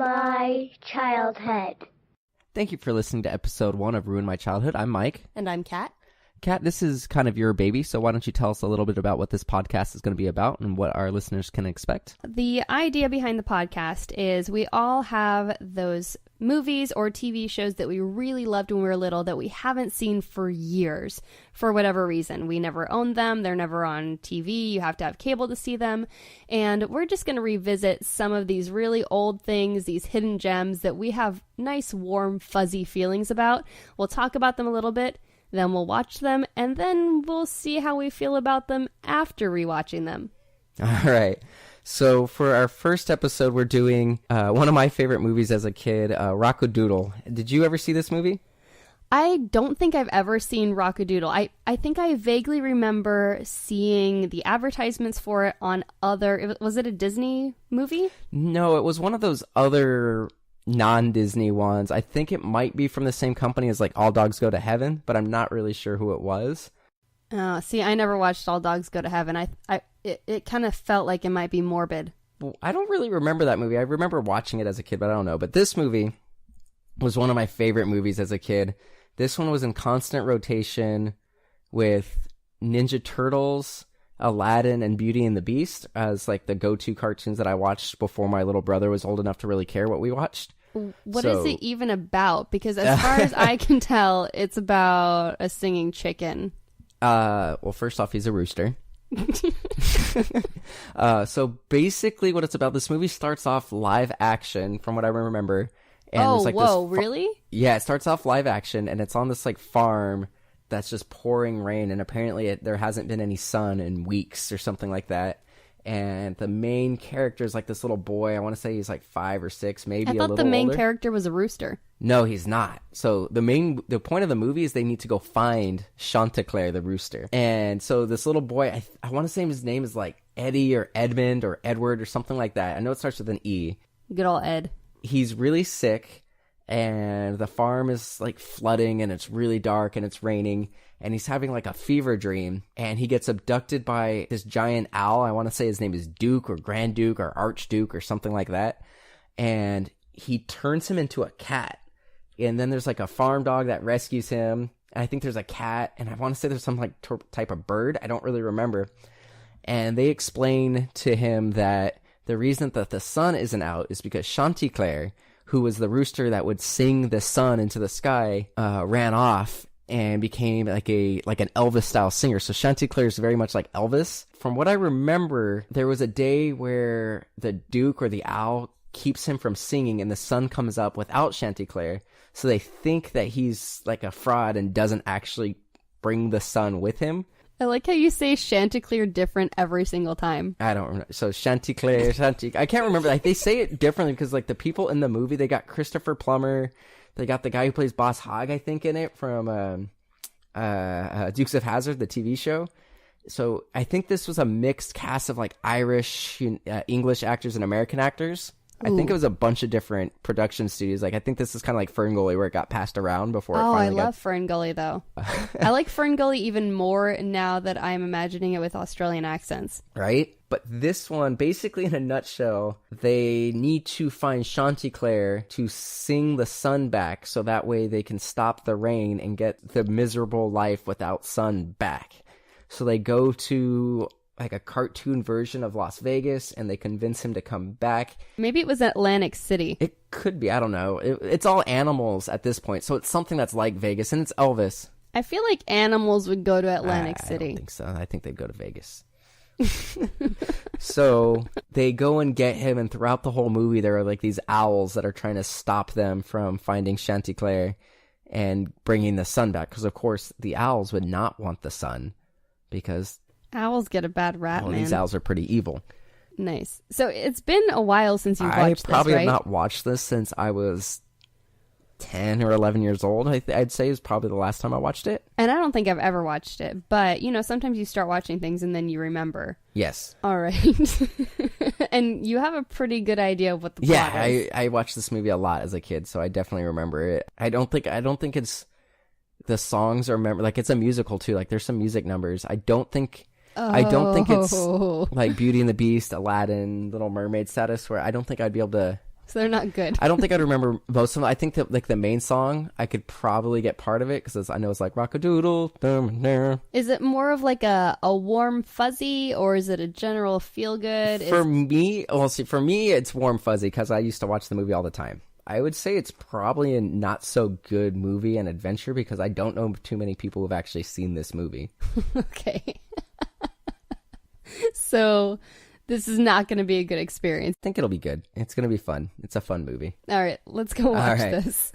My childhood. Thank you for listening to episode 1 of Ruin My Childhood. I'm Mike. And I'm Kat. Kat, this is kind of your baby, so why don't you tell us a little bit about what this podcast is going to be about and what our listeners can expect? The idea behind the podcast is we all have those movies or TV shows that we really loved when we were little that we haven't seen for years for whatever reason. We never owned them. They're never on TV. You have to have cable to see them. And we're just going to revisit some of these really old things, these hidden gems that we have nice, warm, fuzzy feelings about. We'll talk about them a little bit. Then we'll watch them, and then we'll see how we feel about them after rewatching them. All right. So for our first episode, we're doing one of my favorite movies as a kid, Rock-A-Doodle. Did you ever see this movie? I don't think I've ever seen Rock-A-Doodle. I think I vaguely remember seeing the advertisements for it on other... Was it a Disney movie? No, it was one of those other non-Disney ones. I think it might be from the same company as like All Dogs Go to Heaven, but I'm not really sure who it was. See, I never watched All Dogs Go to Heaven. It kind of felt like it might be morbid. Well, I don't really remember that movie. I remember watching it as a kid, but I don't know. But this movie was one of my favorite movies as a kid. This one was in constant rotation with Ninja Turtles, Aladdin, and Beauty and the Beast as like the go-to cartoons that I watched before my little brother was old enough to really care what we watched. What is it even about? Because as far as I can tell, it's about a singing chicken. Well, first off, he's a rooster. So basically what it's about, this movie starts off live action from what I remember. And oh, there's like whoa, really? Yeah, it starts off live action and it's on this like farm that's just pouring rain, and apparently there hasn't been any sun in weeks or something like that. And the main character is like this little boy. I want to say he's like 5 or 6, maybe a little older. I thought the main character was a rooster. No, he's not. So the point of the movie is they need to go find Chanticleer, the rooster. And so this little boy, I want to say his name is like Eddie or Edmund or Edward or something like that. I know it starts with an E. Good old Ed. He's really sick. And the farm is like flooding and it's really dark and it's raining and he's having like a fever dream and he gets abducted by this giant owl. I want to say his name is Duke or Grand Duke or Archduke or something like that. And he turns him into a cat. And then there's like a farm dog that rescues him. And I think there's a cat and I want to say there's some like type of bird. I don't really remember. And they explain to him that the reason that the sun isn't out is because Chanticleer, who was the rooster that would sing the sun into the sky, ran off and became like an Elvis-style singer. So Chanticleer is very much like Elvis. From what I remember, there was a day where the Duke or the owl keeps him from singing and the sun comes up without Chanticleer. So they think that he's like a fraud and doesn't actually bring the sun with him. I like how you say Chanticleer different every single time. I don't remember. So Chanticleer, I can't remember. Like they say it differently because like the people in the movie, they got Christopher Plummer, they got the guy who plays Boss Hogg, I think, in it from Dukes of Hazzard, the TV show. So I think this was a mixed cast of like Irish, English actors and American actors. I think it was a bunch of different production studios. Like I think this is kind of like Ferngully where it got passed around before it finally love Ferngully though. I like Ferngully even more now that I'm imagining it with Australian accents. Right? But this one, basically in a nutshell, they need to find Chanticleer to sing the sun back so that way they can stop the rain and get the miserable life without sun back. So they go to like a cartoon version of Las Vegas and they convince him to come back. Maybe it was Atlantic City. It could be. I don't know. It's all animals at this point. So it's something that's like Vegas and it's Elvis. I feel like animals would go to Atlantic City. I don't think so. I think they'd go to Vegas. So they go and get him, and throughout the whole movie there are like these owls that are trying to stop them from finding Chanticleer and bringing the sun back, because of course the owls would not want the sun because owls get a bad rap, man. These owls are pretty evil. Nice. So it's been a while since you've watched this, right? I probably have not watched this since I was 10 or 11 years old. I'd say is probably the last time I watched it. And I don't think I've ever watched it. But, you know, sometimes you start watching things and then you remember. Yes. All right. And you have a pretty good idea of what the plot is. I watched this movie a lot as a kid, so I definitely remember it. I don't think it's the songs are like it's a musical too. Like there's some music numbers. I don't think it's like Beauty and the Beast, Aladdin, Little Mermaid status where I don't think I'd be able to So they're not good. I don't think I'd remember most of them. I think that like the main song, I could probably get part of it because I know it's like Rock-A-Doodle. Is it more of like a warm fuzzy, or is it a general feel good? For me, it's warm fuzzy because I used to watch the movie all the time. I would say it's probably a not so good movie and adventure because I don't know too many people who've actually seen this movie. Okay. So this is not going to be a good experience. I think it'll be good. It's going to be fun. It's a fun movie. All right, let's go watch this.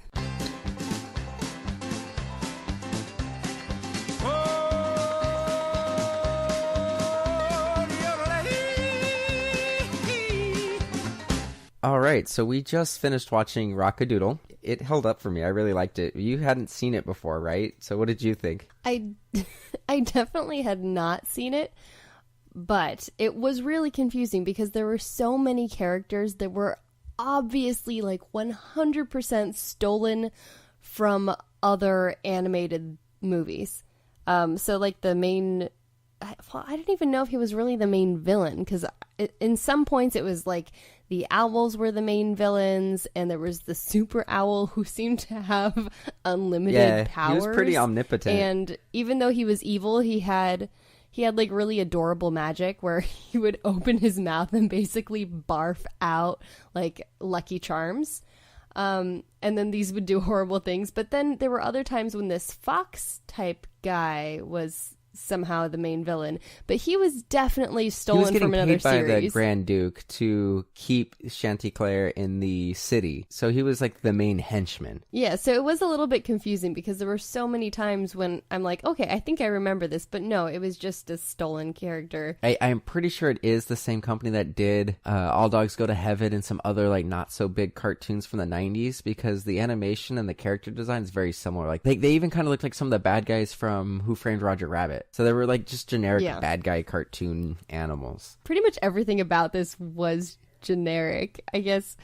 All right, so we just finished watching Rock-A-Doodle. It held up for me. I really liked it. You hadn't seen it before, right? So what did you think? I definitely had not seen it, but it was really confusing because there were so many characters that were obviously like 100% stolen from other animated movies. So like the main... I didn't even know if he was really the main villain because in some points it was like the owls were the main villains and there was the super owl who seemed to have unlimited powers. He was pretty omnipotent. And even though he was evil, he had like really adorable magic where he would open his mouth and basically barf out like Lucky Charms. And then these would do horrible things. But then there were other times when this fox type guy was somehow the main villain, but he was definitely stolen from another series. He was getting paid by the Grand Duke to keep Chanticleer in the city, so he was like the main henchman. Yeah, so it was a little bit confusing because there were so many times when I'm like, okay, I think I remember this, but no, it was just a stolen character. I'm pretty sure it is the same company that did All Dogs Go to Heaven and some other like not so big cartoons from the 90s because the animation and the character design is very similar. Like they even kind of look like some of the bad guys from Who Framed Roger Rabbit. So they were like just generic bad guy cartoon animals. Pretty much everything about this was generic, I guess.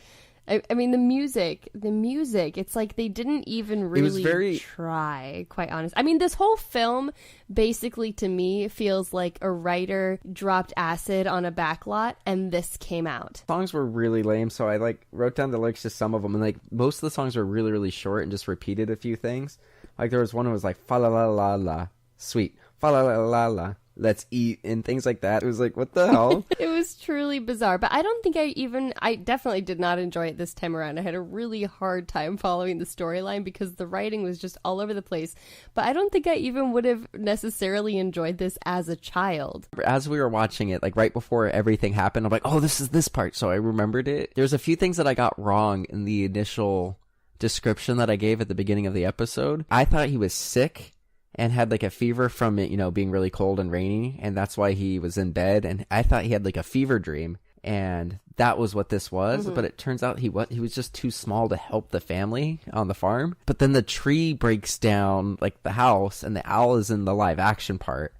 I mean, the music, it's like they didn't even really try, quite honest. I mean, this whole film basically to me feels like a writer dropped acid on a backlot and this came out. Songs were really lame, so I like wrote down the lyrics to some of them, and like most of the songs were really, really short and just repeated a few things. Like there was one that was like, fa la la la la, sweet. Fa la la la la, let's eat, and things like that. It was like, what the hell? It was truly bizarre, but I don't think I definitely did not enjoy it this time around. I had a really hard time following the storyline because the writing was just all over the place, but I don't think I even would have necessarily enjoyed this as a child. As we were watching it, like right before everything happened, I'm like, oh, this is this part, so I remembered it. There's a few things that I got wrong in the initial description that I gave at the beginning of the episode. I thought he was sick and had like a fever from it, being really cold and rainy, and that's why he was in bed, and I thought he had like a fever dream, and that was what this was. But it turns out he was just too small to help the family on the farm. But then the tree breaks down like the house, and the owl is in the live action part,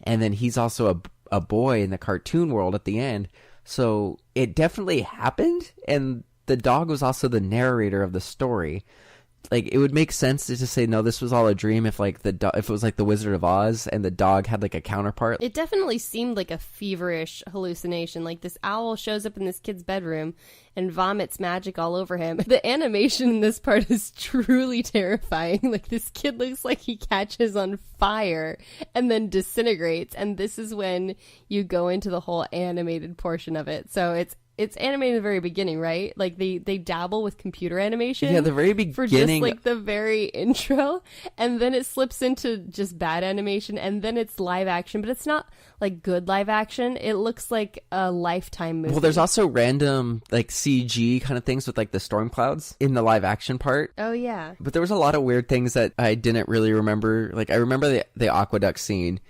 and then he's also a boy in the cartoon world at the end, so it definitely happened. And the dog was also the narrator of the story. Like, it would make sense to just say, no, this was all a dream if, like, if it was like the Wizard of Oz and the dog had, like, a counterpart. It definitely seemed like a feverish hallucination. Like, this owl shows up in this kid's bedroom and vomits magic all over him. The animation in this part is truly terrifying. Like, this kid looks like he catches on fire and then disintegrates. And this is when you go into the whole animated portion of it. So it's animated at the very beginning, right? Like they dabble with computer animation. Yeah, the very beginning. For just like the very intro. And then it slips into just bad animation. And then it's live action. But it's not like good live action. It looks like a Lifetime movie. Well, there's also random like CG kind of things with like the storm clouds in the live action part. Oh, yeah. But there was a lot of weird things that I didn't really remember. Like I remember the aqueduct scene.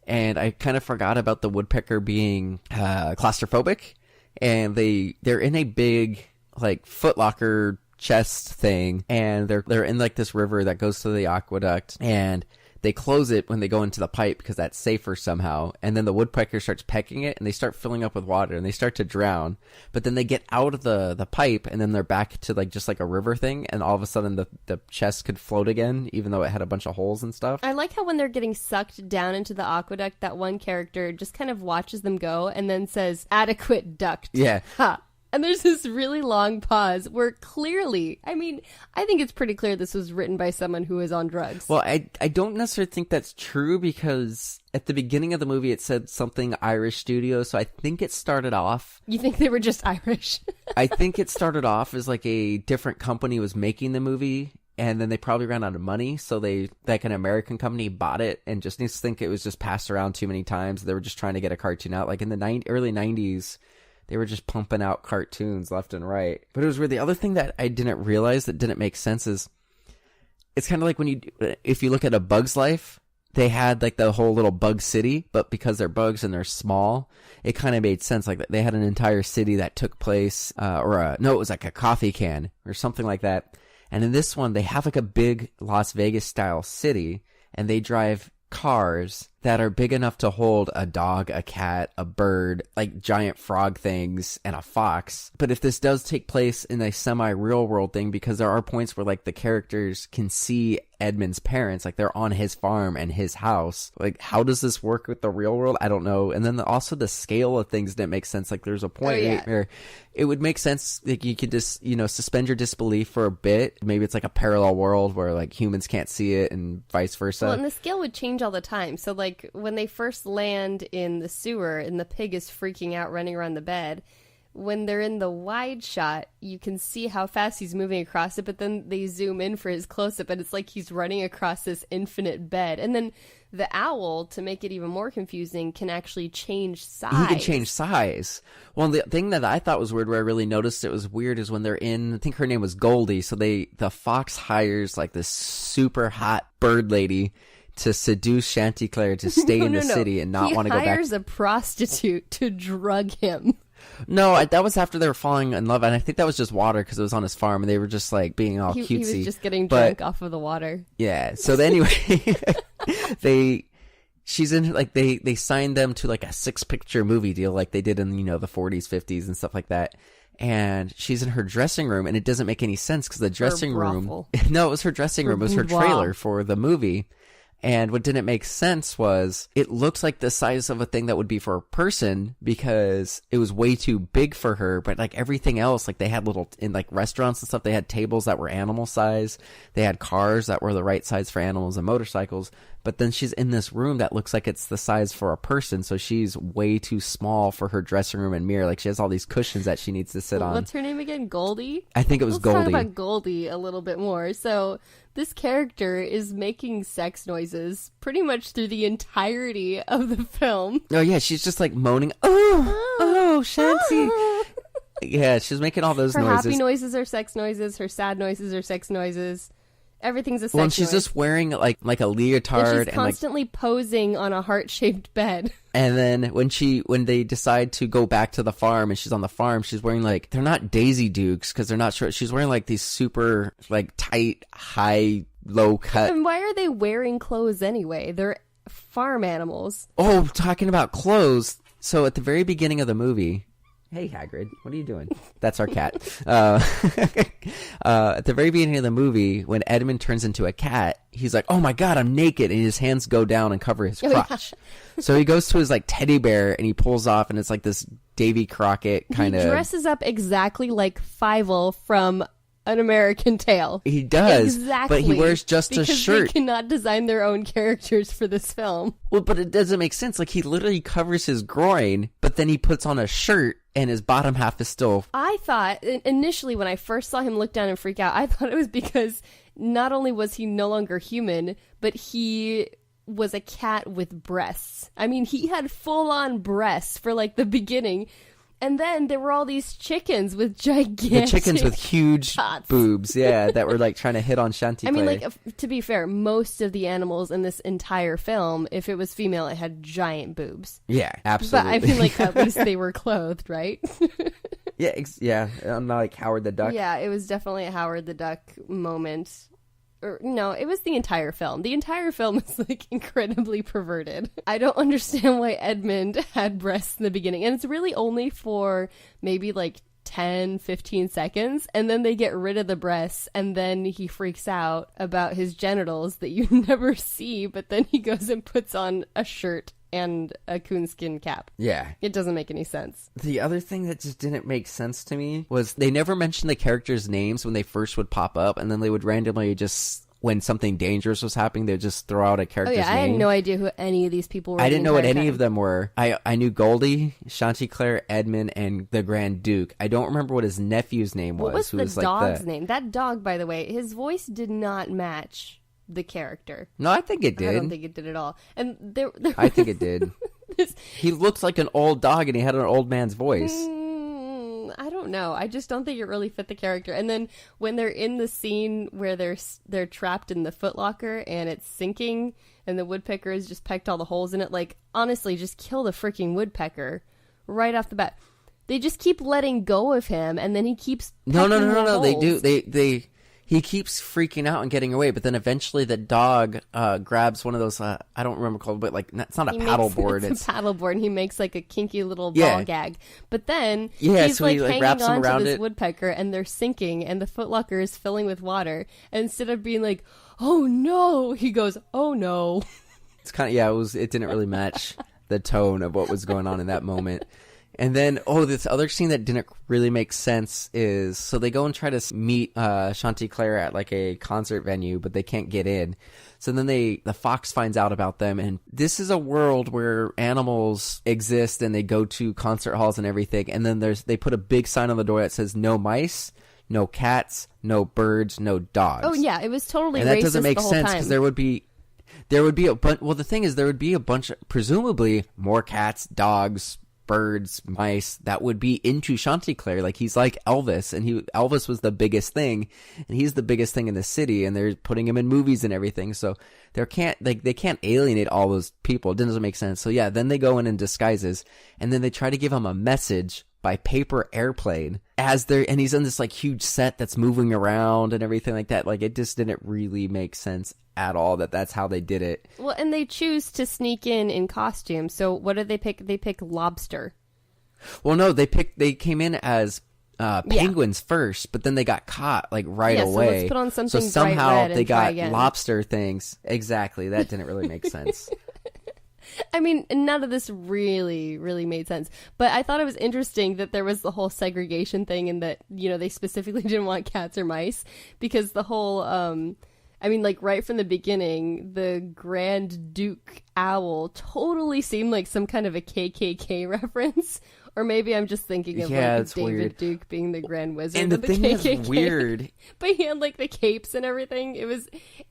And I kind of forgot about the woodpecker being claustrophobic. And they're in a big like footlocker chest thing, and they're in like this river that goes to the aqueduct, and they close it when they go into the pipe because that's safer somehow. And then the woodpecker starts pecking it, and they start filling up with water, and they start to drown. But then they get out of the pipe, and then they're back to like just like a river thing, and all of a sudden the chest could float again, even though it had a bunch of holes and stuff. I like how when they're getting sucked down into the aqueduct, that one character just kind of watches them go and then says, "Adequate duct." Yeah. Ha. And there's this really long pause where clearly, I mean, I think it's pretty clear this was written by someone who is on drugs. Well, I don't necessarily think that's true because at the beginning of the movie it said something Irish studio, so I think it started off... You think they were just Irish? I think it started off as like a different company was making the movie, and then they probably ran out of money, so they, like an American company, bought it and just needs to think it was just passed around too many times. They were just trying to get a cartoon out. Like in the early 90s... They were just pumping out cartoons left and right. But it was weird. The other thing that I didn't realize that didn't make sense is it's kind of like if you look at A Bug's Life, they had like the whole little bug city, but because they're bugs and they're small, it kind of made sense. Like they had an entire city that took place, it was like a coffee can or something like that. And in this one, they have like a big Las Vegas style city, and they drive cars that are big enough to hold a dog, a cat, a bird, like giant frog things, and a fox. But if this does take place in a semi-real world thing, because there are points where like the characters can see Edmund's parents, like they're on his farm and his house. Like, how does this work with the real world? I don't know. And then also the scale of things didn't make sense. Like there's a point where it would make sense, like you could just, suspend your disbelief for a bit. Maybe it's like a parallel world where like humans can't see it and vice versa. Well, and the scale would change all the time. So like when they first land in the sewer and the pig is freaking out running around the bed, when they're in the wide shot, you can see how fast he's moving across it, but then they zoom in for his close-up, and it's like he's running across this infinite bed. And then the owl, to make it even more confusing, can actually change size. He can change size. Well, the thing that I thought was weird, where I really noticed it was weird, is when they're in, I think her name was Goldie, so the fox hires like this super hot bird lady to seduce Chanticleer to stay in the city and not want to go back. He hires a prostitute to drug him. No, that was after they were falling in love, and I think that was just water because it was on his farm, and they were just like being all cutesy. He was just getting drunk off of the water. Yeah. So anyway, she's in like they signed them to like a 6-picture movie deal, like they did in the 40s, 50s, and stuff like that. And she's in her dressing room, and it doesn't make any sense because the dressing room. No, it was her dressing room. It was her trailer for the movie. And what didn't make sense was it looked like the size of a thing that would be for a person because it was way too big for her. But like everything else, like they had in like restaurants and stuff, they had tables that were animal size. They had cars that were the right size for animals and motorcycles. But then she's in this room that looks like it's the size for a person. So she's way too small for her dressing room and mirror. Like she has all these cushions that she needs to sit on. What's her name again? Goldie? I think it was Goldie. Let's talk about Goldie a little bit more. So this character is making sex noises pretty much through the entirety of the film. Oh, yeah. She's just like moaning, oh, Shanty. Yeah, she's making all those noises. Her happy noises are sex noises. Her sad noises are sex noises. Everything's a sex noise. She's just wearing like a leotard. And she's constantly posing on a heart-shaped bed. And then when they decide to go back to the farm and she's on the farm, she's wearing like, they're not Daisy Dukes because they're not short. She's wearing like these super like tight, high, low cut. And why are they wearing clothes anyway? They're farm animals. Oh, talking about clothes. So at the very beginning of the movie, hey, Hagrid, what are you doing? That's our cat. At the very beginning of the movie, when Edmund turns into a cat, he's like, oh my God, I'm naked. And his hands go down and cover his crotch. So he goes to his like teddy bear and he pulls off and it's like this Davy Crockett kind of. He dresses up exactly like Fievel from An American Tail. He does. Exactly. But he wears just a shirt. Because they cannot design their own characters for this film. Well, but it doesn't make sense. Like he literally covers his groin, but then he puts on a shirt. And his bottom half is still... I thought, initially when I first saw him look down and freak out, I thought it was because not only was he no longer human, but he was a cat with breasts. I mean, he had full-on breasts for, like, the beginning. And then there were all these chickens with gigantic... The chickens with huge boobs, yeah, that were, like, trying to hit on Chanticleer. I mean, like, to be fair, most of the animals in this entire film, if it was female, it had giant boobs. Yeah, absolutely. But, I mean, like, at least they were clothed, right? Yeah, I'm not like Howard the Duck. Yeah, it was definitely a Howard the Duck moment. Or, no, it was the entire film. The entire film is, like, incredibly perverted. I don't understand why Edmund had breasts in the beginning. And it's really only for maybe, like, 10, 15 seconds. And then they get rid of the breasts. And then he freaks out about his genitals that you never see. But then he goes and puts on a shirt and a coonskin cap. Yeah. It doesn't make any sense. The other thing that just didn't make sense to me was they never mentioned the characters' names when they first would pop up, and then they would randomly just, when something dangerous was happening, they'd just throw out a character's name. I had no idea who any of these people were. I didn't know what any of them were. I knew Goldie, Chanticleer, Edmund, and the Grand Duke. I don't remember what his nephew's name was. What was the like dog's name? That dog, by the way, his voice did not match the character. No, I think it did. I don't think it did at all. And I think it did. He looks like an old dog, and he had an old man's voice. I don't know. I just don't think it really fit the character. And then when they're in the scene where they're trapped in the footlocker and it's sinking, and the woodpecker has just pecked all the holes in it, like, honestly, just kill the freaking woodpecker right off the bat. They just keep letting go of him, and then he keeps No. holes. They do. He keeps freaking out and getting away, but then eventually the dog grabs one of those, I don't remember called, but like, it's not a paddleboard. It's a paddleboard, and he makes like a kinky little ball gag. But then he's so like he hanging wraps him on to around this it. woodpecker, and they're sinking, and the footlocker is filling with water. And instead of being like, oh no, he goes, oh no. It's kind of, it didn't really match the tone of what was going on in that moment. And then, this other scene that didn't really make sense is, so they go and try to meet Chanticleer at like a concert venue, but they can't get in. So then the fox finds out about them, and this is a world where animals exist and they go to concert halls and everything. And then they put a big sign on the door that says no mice, no cats, no birds, no dogs. Oh yeah, it was totally and racist that doesn't make the whole sense time. because there would be a bunch. Well, the thing is, there would be a bunch of, presumably, more cats, dogs, birds, mice that would be into Chanticleer. Like, he's like Elvis, and Elvis was the biggest thing, and he's the biggest thing in the city, and they're putting him in movies and everything. So they can't alienate all those people. It doesn't make sense. So yeah, then they go in disguises, and then they try to give him a message by paper airplane and he's on this like huge set that's moving around and everything like that. Like, it just didn't really make sense at all that's how they did it. Well, and they choose to sneak in costume. So what did they pick? They pick lobster. Well, no, they came in as penguins first, but then they got caught like right away. So let's put on something so somehow bright red and they try got again. lobster things. Exactly. That didn't really make sense. I mean, none of this really, really made sense. But I thought it was interesting that there was the whole segregation thing, and that, they specifically didn't want cats or mice, because the whole, like right from the beginning, the Grand Duke owl totally seemed like some kind of a KKK reference. Or maybe I'm just thinking of David weird. Duke being the Grand Wizard And of the thing KKK. that's weird. But he had like the capes and everything. It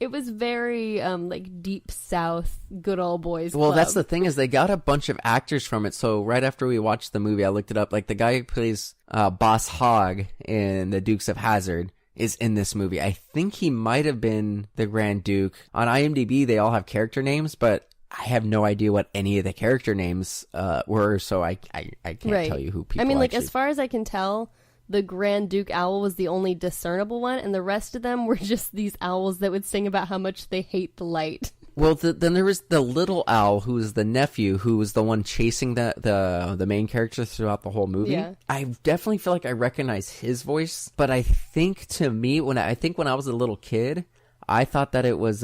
was very like deep South, good old boys Well, club. that's the thing, is they got a bunch of actors from it. So right after we watched the movie, I looked it up. Like, the guy who plays Boss Hogg in The Dukes of Hazzard is in this movie. I think he might have been the Grand Duke. On IMDb, they all have character names, but I have no idea what any of the character names were, so I can't tell you who people like, actually... as far as I can tell, the Grand Duke owl was the only discernible one, and the rest of them were just these owls that would sing about how much they hate the light. Well, then there was the little owl, who was the nephew, who was the one chasing the main character throughout the whole movie. Yeah. I definitely feel like I recognize his voice, but I think to me, when I was a little kid, I thought that it was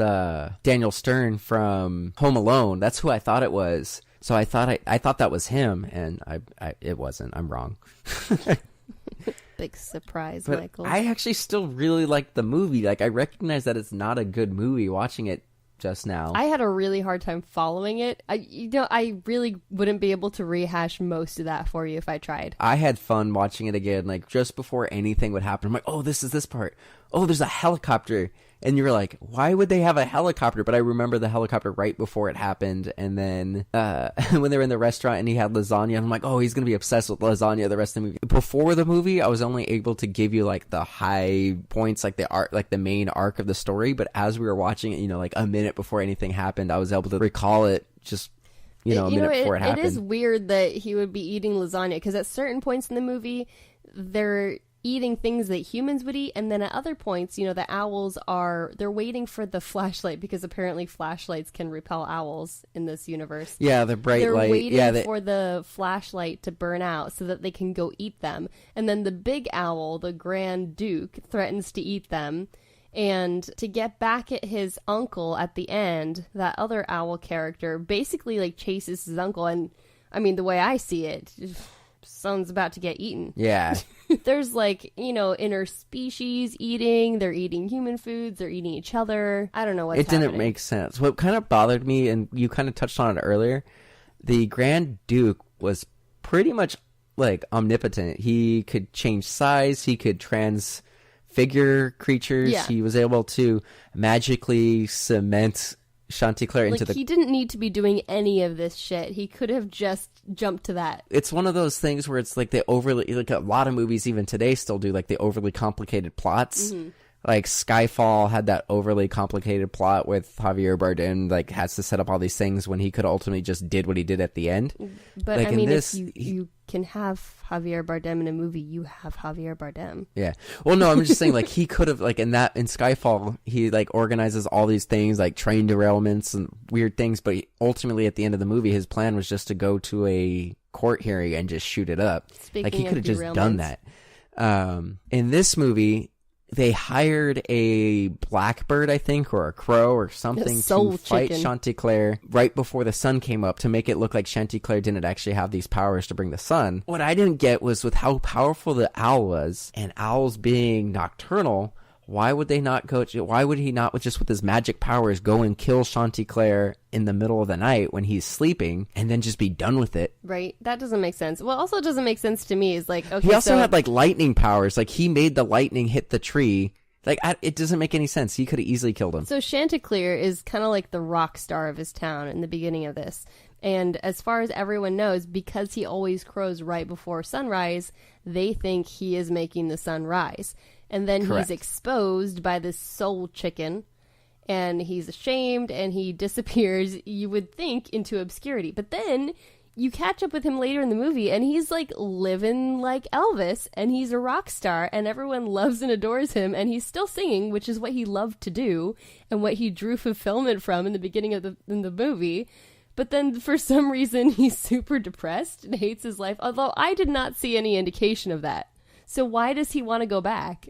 Daniel Stern from Home Alone. That's who I thought it was. So I thought that was him, and it wasn't. I'm wrong. Big surprise, But Michael. I actually still really like the movie. Like, I recognize that it's not a good movie watching it just now. I had a really hard time following it. I really wouldn't be able to rehash most of that for you if I tried. I had fun watching it again, like, just before anything would happen. I'm like, oh, this is this part. Oh, there's a helicopter. And you were like, why would they have a helicopter? But I remember the helicopter right before it happened. And then when they were in the restaurant and he had lasagna, I'm like, oh, he's going to be obsessed with lasagna the rest of the movie. Before the movie, I was only able to give you like the high points, like the main arc of the story. But as we were watching it, like a minute before anything happened, I was able to recall it just, a minute before it happened. It is weird that he would be eating lasagna, because at certain points in the movie, they're eating things that humans would eat, and then at other points, the owls they're waiting for the flashlight, because apparently flashlights can repel owls in this universe. Yeah, the bright they're light. Waiting for the flashlight to burn out so that they can go eat them. And then the big owl, the Grand Duke, threatens to eat them. And to get back at his uncle at the end, that other owl character basically like chases his uncle. And I mean, the way I see it, son's about to get eaten. Yeah. There's like, interspecies eating. They're eating human foods. They're eating each other. I don't know what's happening. It didn't make sense. What kind of bothered me, and you kind of touched on it earlier, the Grand Duke was pretty much like omnipotent. He could change size. He could transfigure creatures. Yeah. He was able to magically cement Chanticleer into the... He didn't need to be doing any of this shit. He could have just jumped to that. It's one of those things where it's like they overly... Like a lot of movies even today still do like the overly complicated plots. Mm-hmm. Like Skyfall had that overly complicated plot with Javier Bardem, like has to set up all these things when he could ultimately just did what he did at the end. But like I mean, if you can have Javier Bardem in a movie, you have Javier Bardem. Yeah. Well, no, I'm just saying like he could have like in Skyfall, he like organizes all these things like train derailments and weird things. But ultimately at the end of the movie, his plan was just to go to a court hearing and just shoot it up. Speaking he could have just derailments. done that. In this movie, they hired a blackbird, I think, or a crow or something to fight Chanticleer right before the sun came up to make it look like Chanticleer didn't actually have these powers to bring the sun. What I didn't get was with how powerful the owl was, and owls being nocturnal, why would he not just with his magic powers go and kill Chanticleer in the middle of the night when he's sleeping and then just be done with it? Right. That doesn't make sense. What also doesn't make sense to me is like, okay, he also had like lightning powers. Like he made the lightning hit the tree. Like it doesn't make any sense. He could have easily killed him. So Chanticleer is kind of like the rock star of his town in the beginning of this. And as far as everyone knows, because he always crows right before sunrise, they think he is making the sun rise. And then Correct. He's exposed by this soul chicken, and he's ashamed, and he disappears, you would think, into obscurity. But then you catch up with him later in the movie, and he's, like, living like Elvis, and he's a rock star, and everyone loves and adores him, and he's still singing, which is what he loved to do, and what he drew fulfillment from in the beginning of the movie. But then, for some reason, he's super depressed and hates his life, although I did not see any indication of that. So why does he want to go back?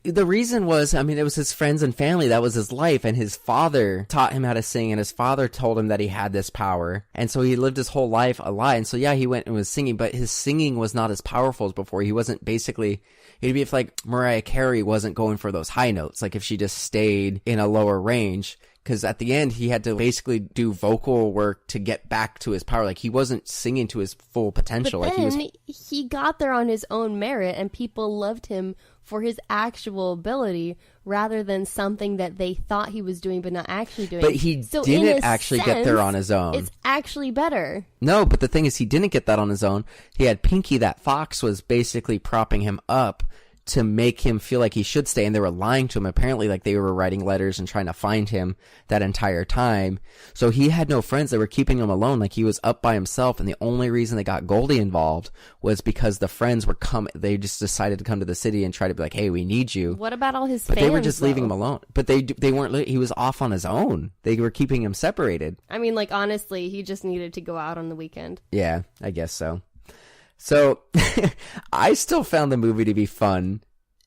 The reason was, I mean, it was his friends and family. That was his life. And his father taught him how to sing. And his father told him that he had this power. And so he lived his whole life a lie. And so, yeah, he went and was singing. But his singing was not as powerful as before. He wasn't basically... It'd be if, like, Mariah Carey wasn't going for those high notes. Like, if she just stayed in a lower range. Because at the end, he had to basically do vocal work to get back to his power. Like, he wasn't singing to his full potential. But like then he got there on his own merit, and people loved him for his actual ability rather than something that they thought he was doing but not actually doing. But he didn't actually get there on his own. It's actually better. No, but the thing is, he didn't get that on his own. He had Pinky, that fox, was basically propping him up to make him feel like he should stay, and they were lying to him. Apparently, like, they were writing letters and trying to find him that entire time. So he had no friends. They were keeping him alone. Like, he was up by himself, and the only reason they got Goldie involved was because the friends were they just decided to come to the city and try to be like, hey, we need you. What about all his but fans, they were just though? leaving him alone. But they weren't. He was off on his own. They were keeping him separated. I mean, like, honestly, he just needed to go out on the weekend. Yeah, I guess so. So I still found the movie to be fun.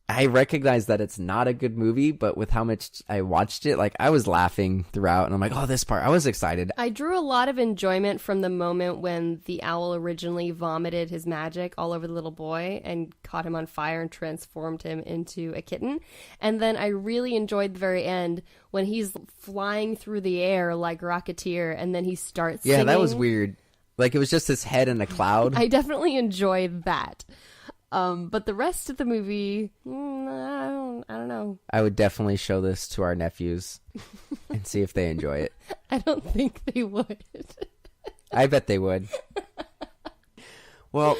I recognize that it's not a good movie, but with how much I watched it, like, I was laughing throughout, and I'm like, oh, this part, I was excited. I drew a lot of enjoyment from the moment when the owl originally vomited his magic all over the little boy and caught him on fire and transformed him into a kitten. And then I really enjoyed the very end when he's flying through the air like Rocketeer, and then he starts singing. Yeah, that was weird. Like, it was just his head in a cloud. I definitely enjoyed that. But the rest of the movie, I don't know. I would definitely show this to our nephews and see if they enjoy it. I don't think they would. I bet they would. Well,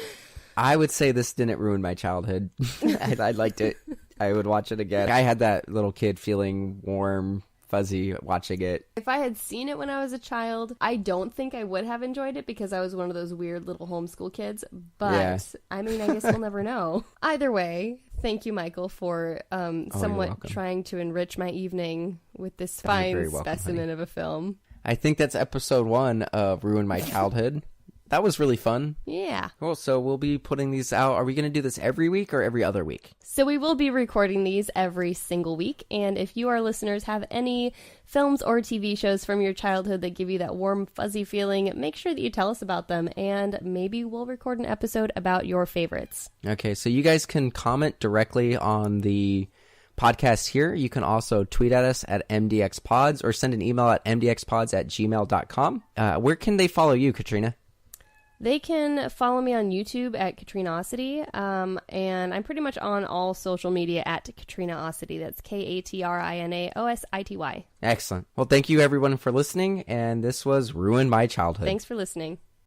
I would say this didn't ruin my childhood. I liked it. I would watch it again. I had that little kid feeling warm, fuzzy watching it. If I had seen it when I was a child, I don't think I would have enjoyed it because I was one of those weird little homeschool kids. But, yeah. I mean, I guess we'll never know. Either way, thank you, Michael, for somewhat trying to enrich my evening with this fine specimen of a film. I think that's episode 1 of Ruin My Childhood. that was really fun. Yeah. Cool. So we'll be putting these out. Are we going to do this every week or every other week? So we will be recording these every single week. And if you, our listeners, have any films or TV shows from your childhood that give you that warm, fuzzy feeling, make sure that you tell us about them. And maybe we'll record an episode about your favorites. Okay. So you guys can comment directly on the podcast here. You can also tweet at us at MDXpods or send an email at mdxpods@gmail.com. Where can they follow you, Katrina? They can follow me on YouTube at Katrinaosity, and I'm pretty much on all social media at Katrinaosity. That's KatrinaOsity. Excellent. Well, thank you everyone for listening, and this was Ruin My Childhood. Thanks for listening.